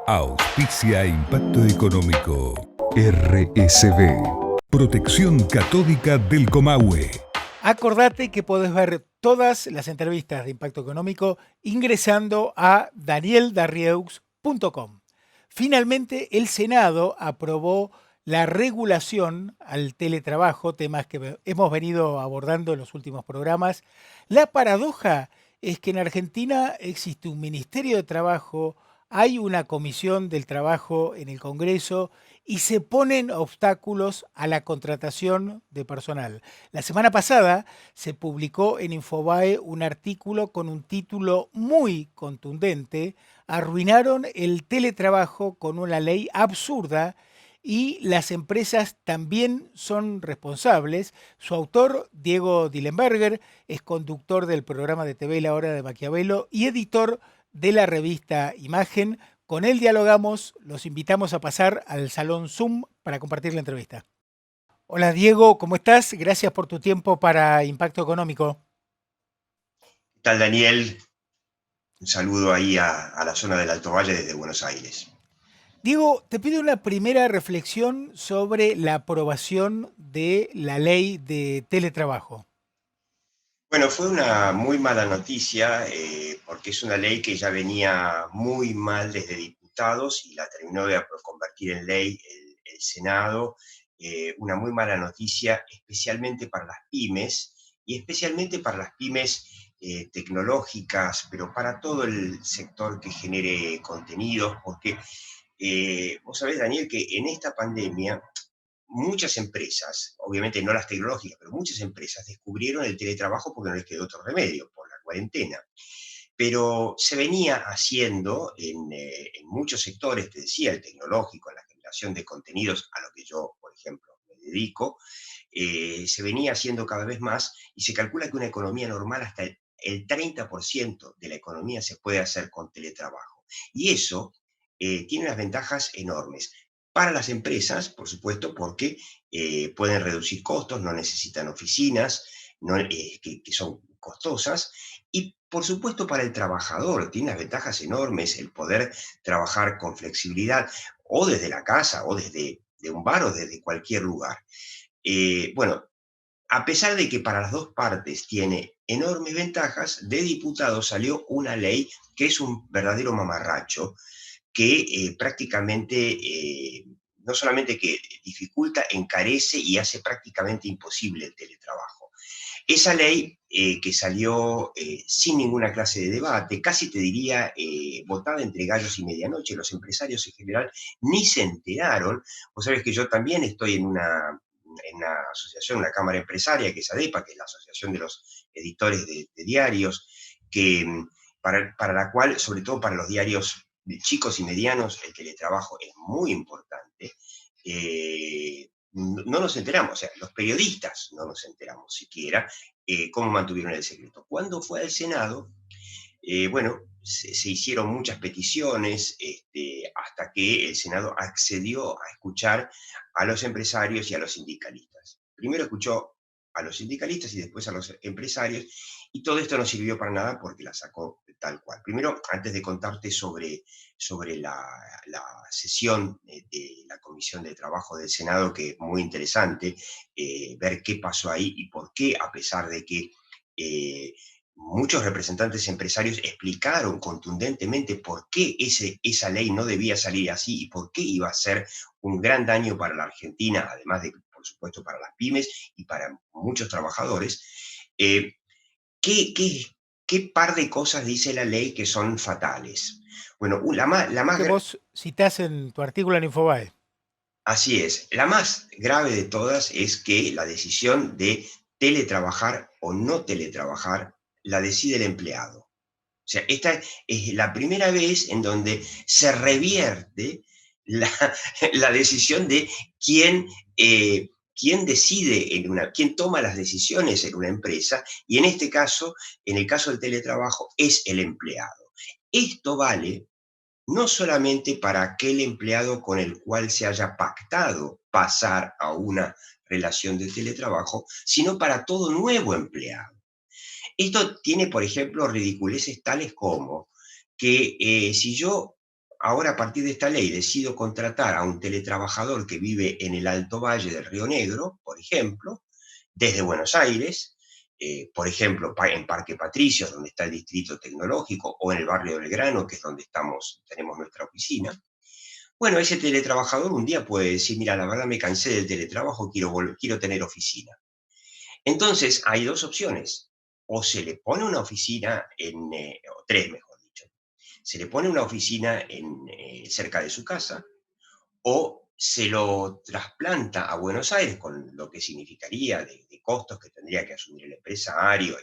Auspicia Impacto Económico. RSB. Protección Catódica del Comahue. Acordate que podés ver todas las entrevistas de Impacto Económico ingresando a danieldarrieux.com. Finalmente, el Senado aprobó la regulación al teletrabajo, temas que hemos venido abordando en los últimos programas. La paradoja es que en Argentina existe un Ministerio de Trabajo, hay una Comisión del Trabajo en el Congreso y se ponen obstáculos a la contratación de personal. La semana pasada se publicó en Infobae un artículo con un título muy contundente: arruinaron el teletrabajo con una ley absurda y las empresas también son responsables. Su autor, Diego Dillenberger, es conductor del programa de TV La Hora de Maquiavelo y editor de la revista Imagen. Con él dialogamos, los invitamos a pasar al salón Zoom para compartir la entrevista. Hola Diego, ¿cómo estás? Gracias por tu tiempo para Impacto Económico. ¿Qué tal, Daniel? Un saludo ahí a la zona del Alto Valle desde Buenos Aires. Diego, te pido una primera reflexión sobre la aprobación de la ley de teletrabajo. Bueno, fue una muy mala noticia porque es una ley que ya venía muy mal desde diputados y la terminó de convertir en ley el Senado. Una muy mala noticia, especialmente para las pymes y especialmente para las pymes tecnológicas, pero para todo el sector que genere contenidos, porque vos sabés, Daniel, que en esta pandemia muchas empresas, obviamente no las tecnológicas, pero muchas empresas descubrieron el teletrabajo porque no les quedó otro remedio por la cuarentena. Pero se venía haciendo en muchos sectores, te decía, el tecnológico, en la generación de contenidos, a lo que yo, por ejemplo, me dedico, se venía haciendo cada vez más y se calcula que una economía normal, hasta el 30% de la economía se puede hacer con teletrabajo. Y eso tiene unas ventajas enormes. Para las empresas, por supuesto, porque pueden reducir costos, no necesitan oficinas que son costosas, y por supuesto para el trabajador tiene unas ventajas enormes el poder trabajar con flexibilidad o desde la casa o desde de un bar o desde cualquier lugar. Bueno, a pesar de que para las dos partes tiene enormes ventajas, de diputados salió una ley que es un verdadero mamarracho, que prácticamente no solamente que dificulta, encarece y hace prácticamente imposible el teletrabajo. Esa ley que salió sin ninguna clase de debate, casi te diría votada entre gallos y medianoche, los empresarios en general ni se enteraron. Vos sabés que yo también estoy en una asociación, una cámara empresaria, que es ADEPA, que es la Asociación de los Editores de Diarios, que para la cual, sobre todo para los diarios de chicos y medianos, el teletrabajo es muy importante. No nos enteramos, o sea, los periodistas no nos enteramos siquiera cómo mantuvieron el secreto. Cuando fue al Senado, bueno, se hicieron muchas peticiones hasta que el Senado accedió a escuchar a los empresarios y a los sindicalistas. Primero escuchó a los sindicalistas y después a los empresarios, y todo esto no sirvió para nada porque la sacó tal cual. Primero, antes de contarte sobre la sesión de la Comisión de Trabajo del Senado, que es muy interesante ver qué pasó ahí y por qué, a pesar de que muchos representantes empresarios explicaron contundentemente por qué esa ley no debía salir así y por qué iba a ser un gran daño para la Argentina, además de, por supuesto, para las pymes y para muchos trabajadores. ¿Qué par de cosas dice la ley que son fatales? Bueno, la más Que vos citás en tu artículo en Infobae. así es, la más grave de todas es que la decisión de teletrabajar o no teletrabajar la decide el empleado. O sea, esta es la primera vez en donde se revierte la, la decisión de quién decide quién toma las decisiones en una empresa, y en este caso, en el caso del teletrabajo, es el empleado. Esto vale no solamente para aquel empleado con el cual se haya pactado pasar a una relación de teletrabajo, sino para todo nuevo empleado. Esto tiene, por ejemplo, ridiculeces tales como que si yo ahora a partir de esta ley decido contratar a un teletrabajador que vive en el Alto Valle del Río Negro, por ejemplo, desde Buenos Aires, por ejemplo, en Parque Patricios, donde está el Distrito Tecnológico, o en el barrio de Belgrano, que es donde tenemos nuestra oficina. Bueno, ese teletrabajador un día puede decir, mira, la verdad me cansé del teletrabajo, quiero tener oficina. Entonces, hay dos opciones. O se le pone una oficina o tres, mejor dicho. Se le pone una oficina cerca de su casa, o se lo trasplanta a Buenos Aires, con lo que significaría de costos que tendría que asumir el empresario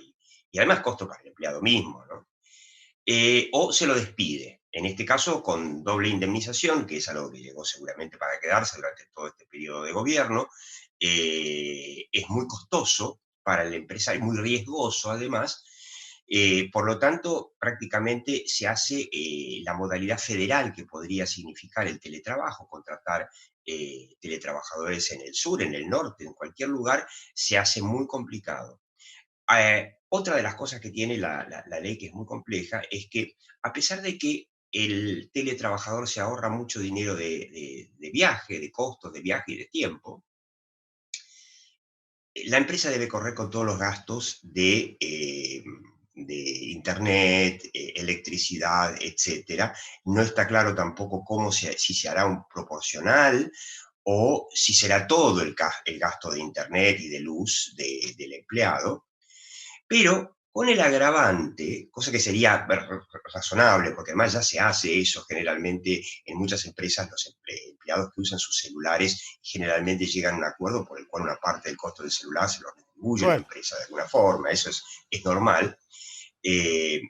y además costos para el empleado mismo, ¿no? O se lo despide. En este caso, con doble indemnización, que es algo que llegó seguramente para quedarse durante todo este periodo de gobierno. Es muy costoso para el empresario, muy riesgoso además. Por lo tanto, prácticamente se hace la modalidad federal que podría significar el teletrabajo, contratar teletrabajadores en el sur, en el norte, en cualquier lugar, se hace muy complicado. Otra de las cosas que tiene la ley, que es muy compleja, es que a pesar de que el teletrabajador se ahorra mucho dinero de viaje, de costos de viaje y de tiempo, la empresa debe correr con todos los gastos de internet, electricidad, etcétera. No está claro tampoco si se hará un proporcional o si será todo el gasto de internet y de luz del empleado. Pero con el agravante, cosa que sería razonable, porque además ya se hace eso generalmente en muchas empresas. Los empleados que usan sus celulares generalmente llegan a un acuerdo por el cual una parte del costo del celular se lo retribuye la Bueno, empresa de alguna forma, eso es normal. Eh,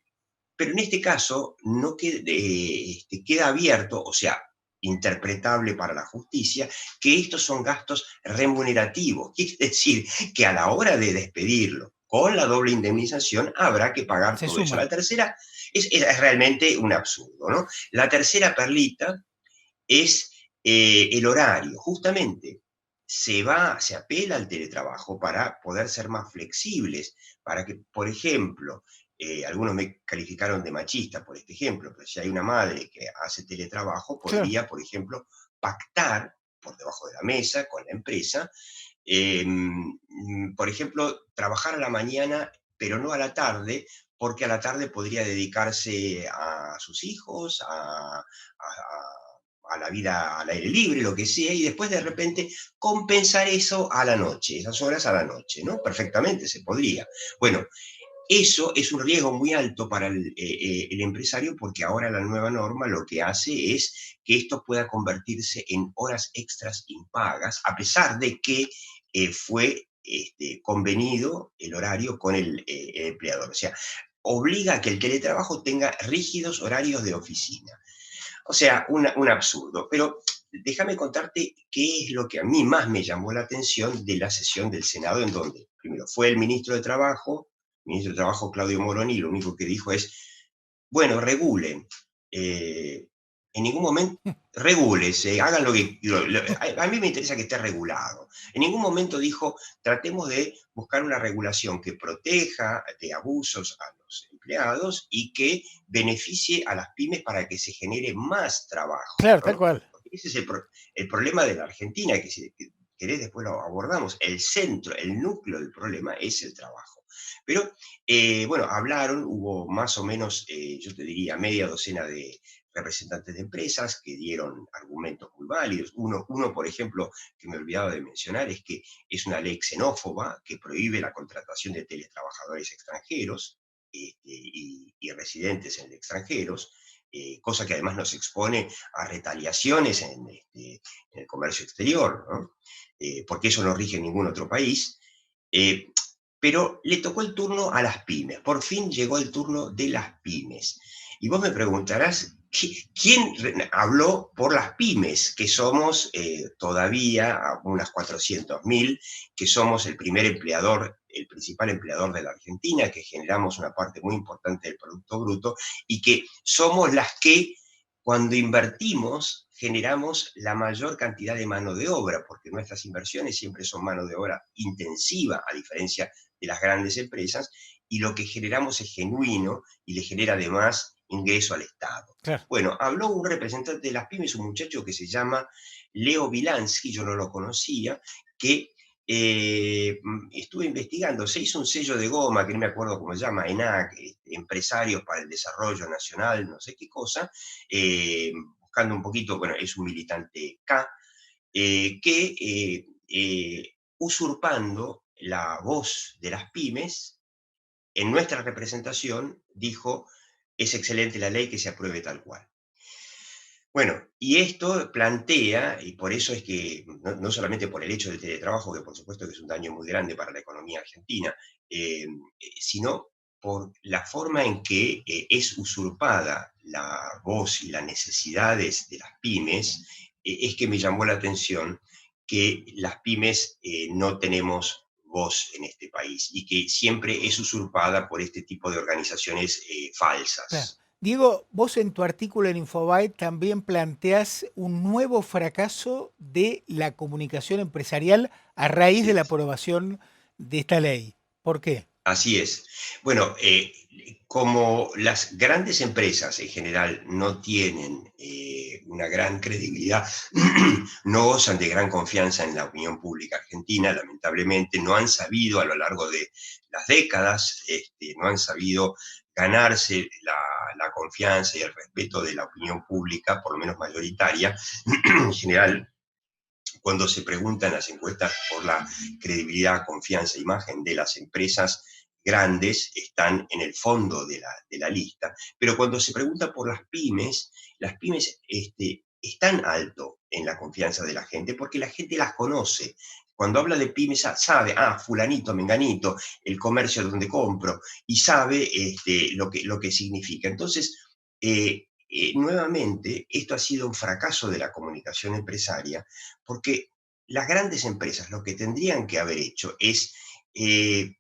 pero en este caso no queda abierto, o sea, interpretable para la justicia, que estos son gastos remunerativos. Quiere decir que a la hora de despedirlo con la doble indemnización habrá que pagar se todo eso. suman. La tercera es realmente un absurdo, ¿no? La tercera perlita es el horario. Justamente se apela al teletrabajo para poder ser más flexibles, para que, por ejemplo, algunos me calificaron de machista por este ejemplo, pero si hay una madre que hace teletrabajo, Claro. podría, por ejemplo, pactar por debajo de la mesa con la empresa, por ejemplo, trabajar a la mañana, pero no a la tarde, porque a la tarde podría dedicarse a sus hijos, a la vida al aire libre, lo que sea, y después de repente compensar eso a la noche, esas horas a la noche, ¿no? Perfectamente se podría. Bueno, eso es un riesgo muy alto para el empresario, porque ahora la nueva norma lo que hace es que esto pueda convertirse en horas extras impagas, a pesar de que fue convenido el horario con el empleador. O sea, obliga a que el teletrabajo tenga rígidos horarios de oficina. O sea, un absurdo. Pero déjame contarte qué es lo que a mí más me llamó la atención de la sesión del Senado, en donde primero fue el ministro de Trabajo Claudio Moroni, y lo único que dijo es, bueno, regulen. En ningún momento, regúlese, hagan lo que... a mí me interesa que esté regulado. En ningún momento dijo, tratemos de buscar una regulación que proteja de abusos a los empleados y que beneficie a las pymes para que se genere más trabajo, Claro, tal ¿no? cual. Porque ese es el problema de la Argentina, que si querés después lo abordamos. El centro, el núcleo del problema es el trabajo. Pero bueno, hubo más o menos, yo te diría, media docena de representantes de empresas que dieron argumentos muy válidos. Uno, por ejemplo, que me olvidaba de mencionar, es que es una ley xenófoba que prohíbe la contratación de teletrabajadores extranjeros y residentes en extranjeros, cosa que además nos expone a retaliaciones en el comercio exterior, ¿no? Porque eso no rige en ningún otro país. Eh, pero le tocó el turno a las pymes. Por fin llegó el turno de las pymes. Y vos me preguntarás, ¿quién habló por las pymes? Que somos todavía unas 400.000, que somos el principal empleador de la Argentina, que generamos una parte muy importante del Producto Bruto, y que somos las que, cuando invertimos, generamos la mayor cantidad de mano de obra, porque nuestras inversiones siempre son mano de obra intensiva, a diferencia de las grandes empresas, y lo que generamos es genuino y le genera además ingreso al Estado. Claro. Bueno, habló un representante de las pymes, un muchacho que se llama Leo Vilansky, yo no lo conocía, que estuve investigando, se hizo un sello de goma, que no me acuerdo cómo se llama, ENAC, Empresarios para el Desarrollo Nacional, no sé qué cosa, buscando un poquito, bueno, es un militante K, que usurpando la voz de las pymes, en nuestra representación dijo, es excelente la ley que se apruebe tal cual. Bueno, y esto plantea, y por eso es que, no solamente por el hecho del teletrabajo, que por supuesto que es un daño muy grande para la economía argentina, sino por la forma en que es usurpada la voz y las necesidades de las pymes, es que me llamó la atención que las pymes no tenemos voz en este país y que siempre es usurpada por este tipo de organizaciones Claro. falsas. Diego, vos en tu artículo en Infobae también planteás un nuevo fracaso de la comunicación empresarial a raíz de Sí. la aprobación de esta ley. ¿Por qué? Así es. Bueno, como las grandes empresas en general no tienen una gran credibilidad, no gozan de gran confianza en la opinión pública argentina, lamentablemente, no han sabido a lo largo de las décadas, no han sabido ganarse la confianza y el respeto de la opinión pública, por lo menos mayoritaria, en general cuando se preguntan las encuestas por la credibilidad, confianza, imagen de las empresas grandes, están en el fondo de la lista. Pero cuando se pregunta por las pymes están alto en la confianza de la gente porque la gente las conoce. Cuando habla de pymes, sabe, fulanito, menganito, el comercio donde compro, y sabe lo que significa. Entonces, nuevamente, esto ha sido un fracaso de la comunicación empresaria porque las grandes empresas lo que tendrían que haber hecho es eh,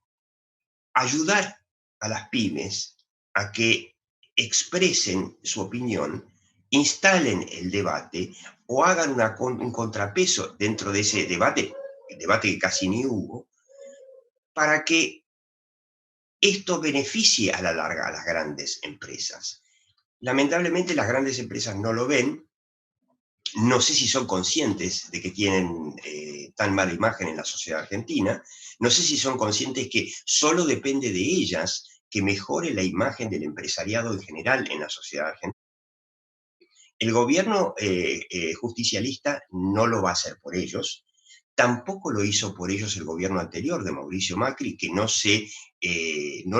ayudar a las pymes a que expresen su opinión, instalen el debate o hagan un contrapeso dentro de ese debate, el debate que casi ni hubo, para que esto beneficie a la larga a las grandes empresas. Lamentablemente las grandes empresas no lo ven. No sé si son conscientes de que tienen tan mala imagen en la sociedad argentina, no sé si son conscientes que solo depende de ellas que mejore la imagen del empresariado en general en la sociedad argentina. El gobierno justicialista no lo va a hacer por ellos, tampoco lo hizo por ellos el gobierno anterior de Mauricio Macri, que no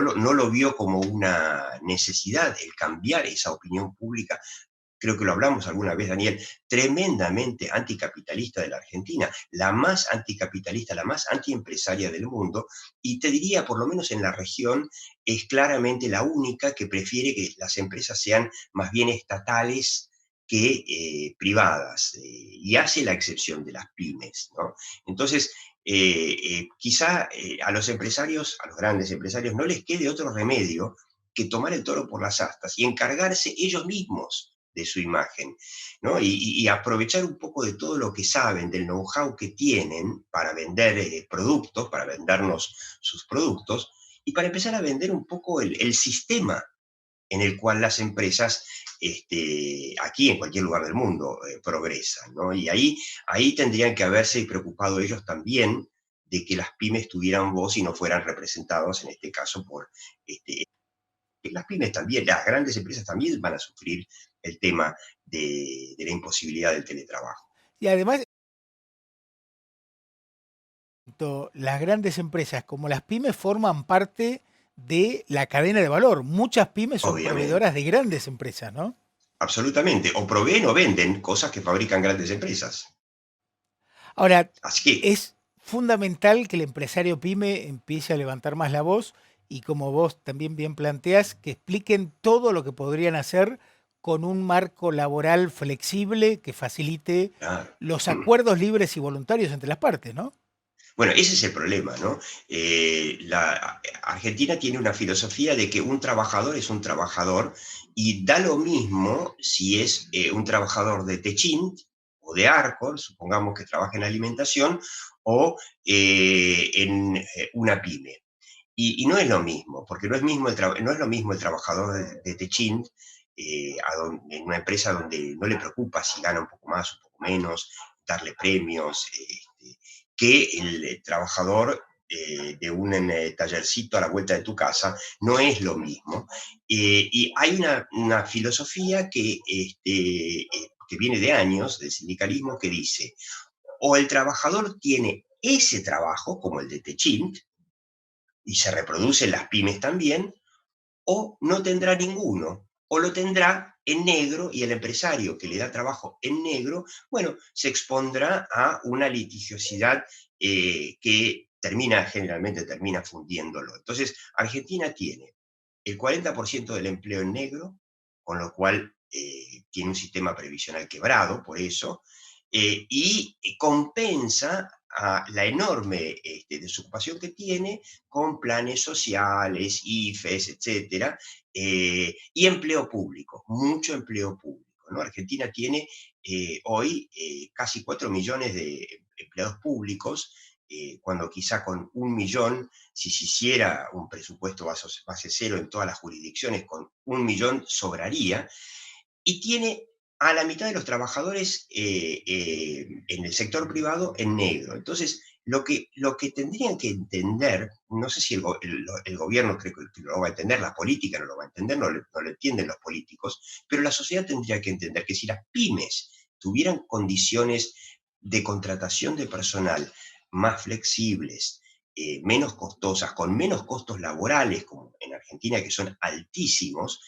lo vio como una necesidad el cambiar esa opinión pública, creo que lo hablamos alguna vez, Daniel, tremendamente anticapitalista de la Argentina, la más anticapitalista, la más antiempresaria del mundo, y te diría, por lo menos en la región, es claramente la única que prefiere que las empresas sean más bien estatales que privadas, y hace la excepción de las pymes, ¿no? Entonces, quizá a los empresarios, a los grandes empresarios, no les quede otro remedio que tomar el toro por las astas y encargarse ellos mismos de su imagen, ¿no? Y aprovechar un poco de todo lo que saben, del know-how que tienen para vender productos, para vendernos sus productos, y para empezar a vender un poco el sistema en el cual las empresas, aquí en cualquier lugar del mundo, progresan, ¿no? Y ahí tendrían que haberse preocupado ellos también de que las pymes tuvieran voz y no fueran representados, en este caso, por las pymes también, las grandes empresas también van a sufrir el tema de la imposibilidad del teletrabajo. Y además, tanto las grandes empresas como las pymes forman parte de la cadena de valor. Muchas pymes son Obviamente, proveedoras de grandes empresas, ¿no? absolutamente. O proveen o venden cosas que fabrican grandes empresas. Ahora, Así que, es fundamental que el empresario pyme empiece a levantar más la voz y como vos también bien planteás, que expliquen todo lo que podrían hacer con un marco laboral flexible que facilite claro. los acuerdos libres y voluntarios entre las partes, ¿no? Bueno, ese es el problema, ¿no? La Argentina tiene una filosofía de que un trabajador es un trabajador y da lo mismo si es un trabajador de Techint o de Arcor, supongamos que trabaja en alimentación, o en una pyme. Y no es lo mismo, porque no es lo mismo el trabajador de Techint en una empresa donde no le preocupa si gana un poco más, un poco menos, darle premios, que el trabajador de un tallercito a la vuelta de tu casa no es lo mismo. Y hay una filosofía que viene de años del sindicalismo que dice, o el trabajador tiene ese trabajo, como el de Techint, y se reproduce en las pymes también, o no tendrá ninguno, o lo tendrá en negro y el empresario que le da trabajo en negro, bueno, se expondrá a una litigiosidad que generalmente termina fundiéndolo. Entonces, Argentina tiene el 40% del empleo en negro, con lo cual tiene un sistema previsional quebrado, por eso, y compensa a la enorme desocupación que tiene con planes sociales, IFES, etcétera, y empleo público, mucho empleo público, ¿no? Argentina tiene hoy casi 4 millones de empleados públicos, cuando quizá con 1 millón, si se hiciera un presupuesto base cero en todas las jurisdicciones, con 1 millón sobraría, y tiene a la mitad de los trabajadores en el sector privado en negro. Entonces, lo que tendrían que entender, no sé si el gobierno creo que lo va a entender, la política no lo va a entender, no lo entienden los políticos, pero la sociedad tendría que entender que si las pymes tuvieran condiciones de contratación de personal más flexibles, menos costosas, con menos costos laborales, como en Argentina, que son altísimos,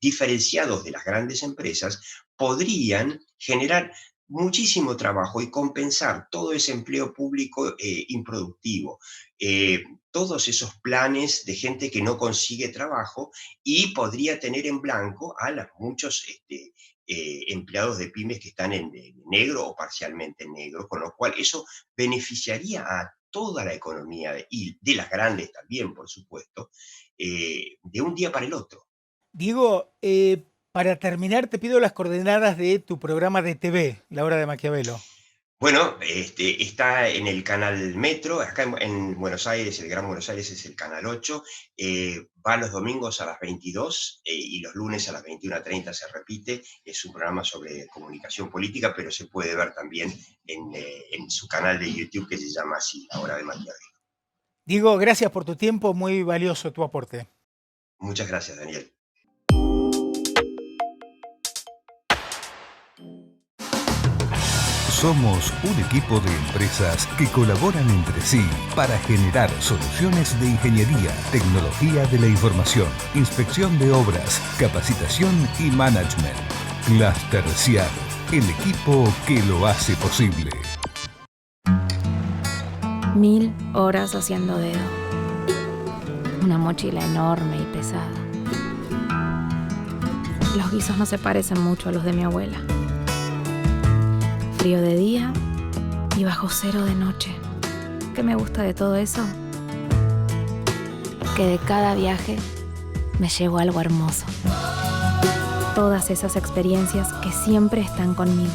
diferenciados de las grandes empresas, podrían generar muchísimo trabajo y compensar todo ese empleo público improductivo, todos esos planes de gente que no consigue trabajo, y podría tener en blanco a muchos empleados de pymes que están en negro o parcialmente en negro, con lo cual eso beneficiaría a toda la economía y de las grandes también, por supuesto, de un día para el otro. Diego, para terminar, te pido las coordenadas de tu programa de TV, La Hora de Maquiavelo. Bueno, está en el canal Metro, acá en Buenos Aires, el Gran Buenos Aires es el canal 8, va los domingos a las 22 y los lunes a las 21:30 se repite. Es un programa sobre comunicación política, pero se puede ver también en su canal de YouTube, que se llama así, La Hora de Maquiavelo. Diego, gracias por tu tiempo, muy valioso tu aporte. Muchas gracias, Daniel. Somos un equipo de empresas que colaboran entre sí para generar soluciones de ingeniería, tecnología de la información, inspección de obras, capacitación y management. Cluster CIAR, el equipo que lo hace posible. 1000 horas haciendo dedo. Una mochila enorme y pesada. Los guisos no se parecen mucho a los de mi abuela. Frío de día y bajo cero de noche. ¿Qué me gusta de todo eso? Que de cada viaje me llevo algo hermoso. Todas esas experiencias que siempre están conmigo.